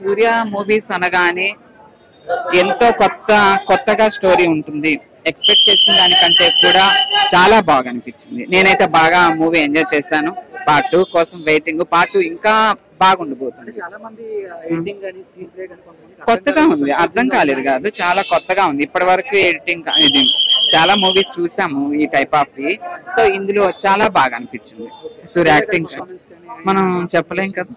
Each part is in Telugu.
సూర్య మూవీస్ అనగానే ఎంతో కొత్తగా స్టోరీ ఉంటుంది. ఎక్స్పెక్ట్ చేసిన దానికంటే కూడా చాలా బాగా అనిపించింది. నేనైతే బాగా మూవీ ఎంజాయ్ చేశాను. పార్ట్ 2 కోసం వెయిటింగ్. పార్ట్ 2 ఇంకా బాగుండబోతుంది. కొత్తగా ఉంది, అర్థం కాలేదు కాదు, చాలా కొత్తగా ఉంది. ఇప్పటి వరకు ఎడిటింగ్ ఇది చాలా మూవీస్ చూసాము ఈ టైప్ ఆఫ్. సో ఇందులో చాలా బాగా అనిపించింది. సూర్య యాక్టింగ్ మనం చెప్పలేం కదా,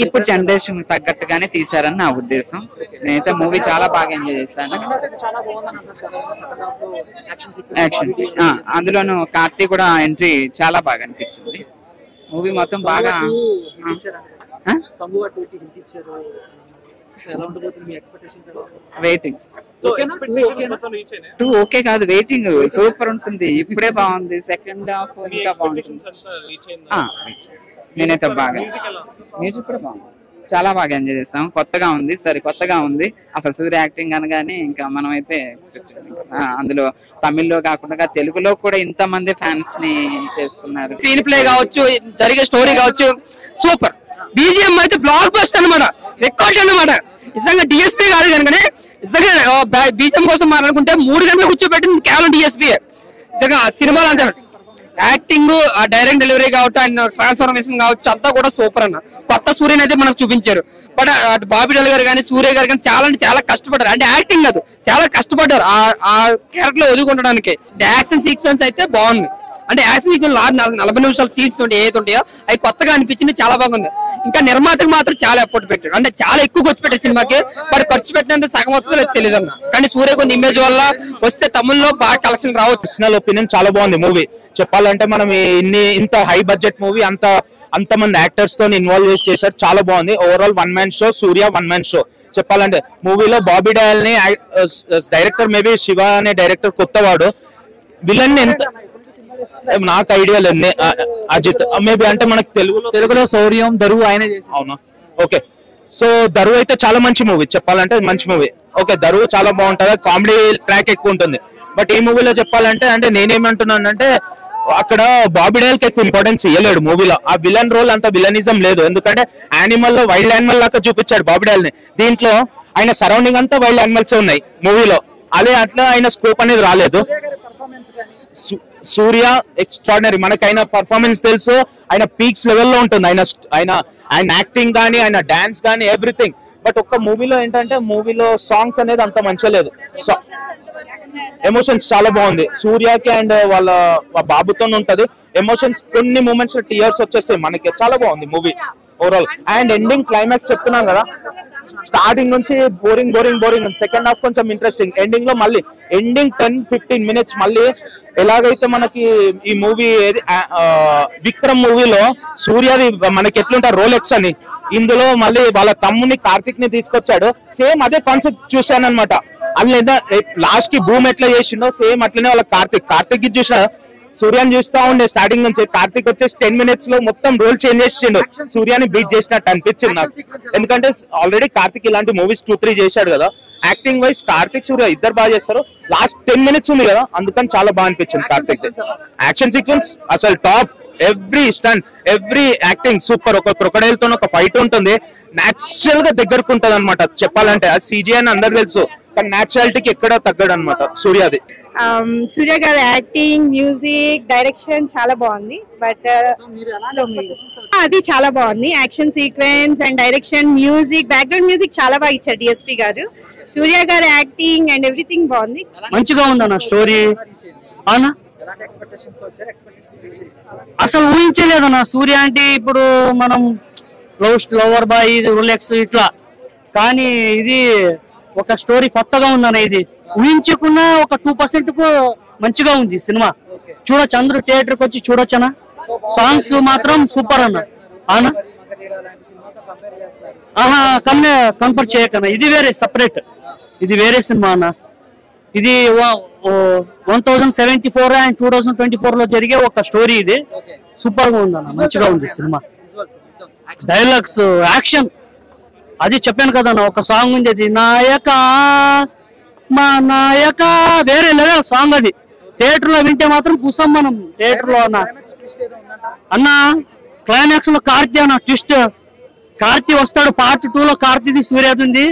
ఇప్పుడు జనరేషన్ తగ్గట్టుగానే తీసారని నా ఉద్దేశం. నేనైతే మూవీ చాలా బాగా ఎంజాయ్ చేశాను. యాక్షన్ అందులోను కార్తీ కూడా ఎంట్రీ చాలా బాగా అనిపించింది. మూవీ మొత్తం బాగా వెయిటింగ్. 2 ఓకే కాదు, వెయిటింగ్ సూపర్ ఉంటుంది. ఇప్పుడే బాగుంది, సెకండ్ హాఫ్ ఇంకా బాగుంటుంది. నేనైతే బాగా మ్యూజిక్ కూడా బాగుంది, చాలా బాగా ఎంజాయ్ చేస్తాం. కొత్తగా ఉంది, కొత్తగా ఉంది. అసలు సూర్య యాక్టింగ్ అనగానే ఇంకా మనం అయితే అందులో తమిళ్లో కాకుండా తెలుగులో కూడా ఇంత మంది ఫ్యాన్స్ ని చేసుకున్నారు. స్క్రీన్ ప్లే కావచ్చు, జరిగే స్టోరీ కావచ్చు, సూపర్. బీజిఎం అయితే బ్లాక్ బస్టర్ అనమాట, రికార్డ్ అనమాట. నిజంగా డిఎస్పీ కాదు కనుకనే నిజంగా బీజిఎం కోసం మాట్లాడుకుంటే 3 గంటలు కూర్చోబెట్టింది కేవలం డిఎస్పీ. నిజంగా సినిమాలు అంతే, యాక్టింగ్, డైరెక్ట్ డెలివరీ కావచ్చు, అండ్ ట్రాన్స్ఫర్మేషన్ కావచ్చు, అంతా కూడా సూపర్ అన్న. కొత్త సూర్యని అయితే మనకు చూపించారు. బట్ బాబీ డల్ గారు కానీ సూర్య గారు కానీ చాలా కష్టపడ్డారు. అంటే యాక్టింగ్ కాదు, చాలా కష్టపడ్డారు ఆ క్యారెక్టర్ లో ఒదుకుండడానికి. యాక్షన్ సీక్వెన్స్ అయితే బాగుంది. అంటే యాక్షన్ సీక్వెన్స్ 40 నిమిషాల సీన్స్ ఏదైతే ఉంటాయో అవి కొత్తగా అనిపించింది, చాలా బాగుంది. ఇంకా నిర్మాతకు మాత్రం చాలా ఎఫర్ట్ పెట్టాడు. అంటే చాలా ఎక్కువ ఖర్చు పెట్టారు సినిమాకి. బట్ ఖర్చు పెట్టినంత సగం వస్తుందో తెలియదు అన్న. కానీ సూర్య కొన్ని ఇమేజ్ వల్ల వస్తే తమిళ్లో బాగా కలెక్షన్ రావచ్చు. పర్సనల్ ఒపీనియన్ చాలా బాగుంది మూవీ. చెప్పాలంటే మనం ఇంత హై బడ్జెట్ మూవీ అంతమంది యాక్టర్స్ తో ఇన్వాల్వ్ చేశారు, చాలా బాగుంది. ఓవరాల్ 1 మ్యాన్ షో, సూర్య 1 మ్యాన్ షో. చెప్పాలంటే మూవీలో బాబీ డయల్ ని డైరెక్టర్ మేబీ శివ అనే డైరెక్టర్ కొత్తవాడు. విలన్ ఎంత నాకు ఐడియా లేదు. అజిత్ మేబీ అంటే మనకు తెలుగులో శౌర్యం దరువు ఆయన అవునా. ఓకే, సో దరువు అయితే చాలా మంచి మూవీ. చెప్పాలంటే మంచి మూవీ. ఓకే, దరువు చాలా బాగుంటుంది, కామెడీ ట్రాక్ ఎక్కువ ఉంటుంది. బట్ ఈ మూవీలో చెప్పాలంటే అంటే నేనేమంటున్నాను అంటే అక్కడ బాబీ డయల్ కి ఎక్కువ ఇంపార్టెన్స్ ఇవ్వలేడు మూవీలో. ఆ విలన్ రోల్ అంత విలనిజం లేదు, ఎందుకంటే యానిమల్ లో వైల్డ్ యానిమల్ లాగా చూపించాడు బాబీ డయల్ ని. దీంట్లో ఆయన సరౌండింగ్ అంతా వైల్డ్ యానిమల్స్ ఉన్నాయి మూవీలో. అదే అట్లా ఆయన స్కోప్ అనేది రాలేదు. సూర్య ఎక్స్ట్రాడినరీ. మనకైనా పర్ఫార్మెన్స్ తెలుసు, ఆయన పీక్స్ లెవెల్లో ఉంటుంది. ఆయన యాక్టింగ్ కానీ, ఆయన డాన్స్ కానీ, ఎవ్రీథింగ్. బట్ ఒక్క మూవీలో ఏంటంటే మూవీలో సాంగ్స్ అనేది అంత మంచిగా లేదు. ఎమోషన్స్ చాలా బాగుంది సూర్యకి అండ్ వాళ్ళ బాబుతో ఉంటది. ఎమోషన్స్ కొన్ని మూమెంట్స్ టీయర్స్ వచ్చేస్తాయి మనకి. చాలా బాగుంది movie overall. And ending climax చెప్తున్నాం కదా, స్టార్టింగ్ నుంచి బోరింగ్. సెకండ్ హాఫ్ కొంచెం ఇంట్రెస్టింగ్. ఎండింగ్ లో మళ్ళీ ఎండింగ్ 10-15 మినిట్స్ మళ్ళీ ఎలాగైతే మనకి ఈ మూవీ విక్రమ్ మూవీలో సూర్యది మనకి ఎట్లుంటారు రోలెక్స్ అని, ఇందులో మళ్ళీ వాళ్ళ తమ్ముని కార్తిక్ ని తీసుకొచ్చాడు. సేమ్ అదే కాన్సెప్ట్ చూశాను అనమాట. అందులో లాస్ట్ కి భూమి ఎట్లా చేసిండో సేమ్ అట్లనే వాళ్ళ కార్తిక్ చూసిన సూర్యాన్ని చూస్తా ఉండే స్టార్టింగ్ నుంచి. కార్తిక్ వచ్చేసి 10 మినిట్స్ లో మొత్తం రోల్ చేంజ్ చేసిండు, సూర్యాని బీట్ చేసినట్టు అనిపించింది నాకు. ఎందుకంటే ఆల్రెడీ కార్తిక్ ఇలాంటి మూవీస్ 2-3 చేశాడు కదా. యాక్టింగ్ వైజ్ కార్తిక్ సూర్య ఇద్దరు బాగా చేస్తారు. లాస్ట్ 10 మినిట్స్ ఉంది కదా, అందుకని చాలా బాగా అనిపించింది కార్తిక్. యాక్షన్ సీక్వెన్స్ అసలు top. Every stunt, every acting super. ఒక క్రొకడైల్ తో ఒక ఫైట్ ఉంటుంది, నేచురల్ గా దగ్గరకు ఉంటది అనమాట. చెప్పాలంటే అది CGI అని అందరు తెలుసు, కానీ నేచురాలిటీకి ఎక్కడ తగ్గడు అనమాట సూర్యది. సూర్య గారి యాక్టింగ్, మ్యూజిక్, డైరెక్షన్ చాలా బాగుంది. బట్ అది చాలా బాగుంది. Action sequence and direction, music, background music చాలా బాగా ఇచ్చారు డిఎస్పీ గారు. సూర్య గారి యాక్టింగ్ అండ్ ఎవ్రీథింగ్ బాగుంది, మంచిగా ఉందన్న స్టోరీ. అవునా, అసలు ఊహించలేదన్న సూర్య అంటే. ఇప్పుడు మనం లవర్ బాయ్, రోలెక్స్ ఇట్లా, కానీ ఇది ఒక స్టోరీ కొత్తగా ఉందన్న. ఇది ఊహించకుండా ఒక 2% కు మంచిగా ఉంది సినిమా. చూడొచ్చు, అందరూ థియేటర్ కి వచ్చి చూడొచ్చనా. సాంగ్స్ మాత్రం సూపర్ అన్న. అవునా, కంపేర్ చేయకన్నా, ఇది వేరే సపరేట్, ఇది వేరే సినిమా అన్న. ఇది 1074 అండ్ 2024 లో జరిగే ఒక స్టోరీ. ఇది సూపర్ గా ఉంది అన్న, మంచిగా ఉంది సినిమా. డైలాగ్స్, యాక్షన్, అది చెప్పాను కదా, ఒక సాంగ్ ఉంది, అది నాయక మా నాయక, వేరే లెవెల్ సాంగ్. అది థియేటర్ లో వింటే మాత్రం కూర్చోం మనం థియేటర్ లో. అన్న క్లైమాక్స్ లో కార్తీ అన్న ట్విస్ట్, కార్తీ వస్తాడు పార్ట్ 2 లో, కార్తీది సూర్యది ఉంది.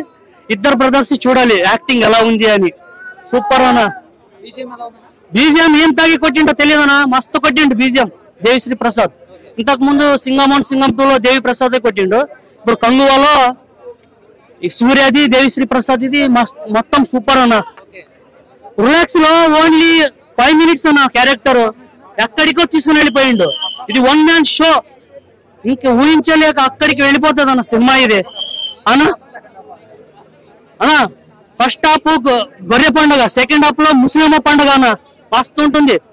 ఇద్దరు బ్రదర్స్ చూడాలి యాక్టింగ్ ఎలా ఉంది అని. సూపర్ అన్న. బీజిఎం ఏం తాగి కొట్టిండో తెలియదనా, మస్తు కొట్టిండు బీజిఎం దేవిశ్రీ ప్రసాద్. ఇంతకు ముందు సింగం 2 లో దేవి ప్రసాద్ కొట్టిండు. ఇప్పుడు కంగువాలో ఈ సూర్యది దేవిశ్రీ ప్రసాద్ ఇది మొత్తం సూపర్ అన్న. రిలాక్స్ లో ఓన్లీ 5 minutes అన్న క్యారెక్టర్ ఎక్కడికో తీసుకుని వెళ్ళిపోయిండు. ఇది 1 man షో, ఇంక ఊహించలేక అక్కడికి వెళ్ళిపోతుంది అన్న సినిమా ఇది అన్న. ఫస్ట్ హాఫ్ గొర్రె పండుగ, సెకండ్ హాఫ్ లో ముస్లిం పండుగ అన్న, మస్తు ఉంటుంది.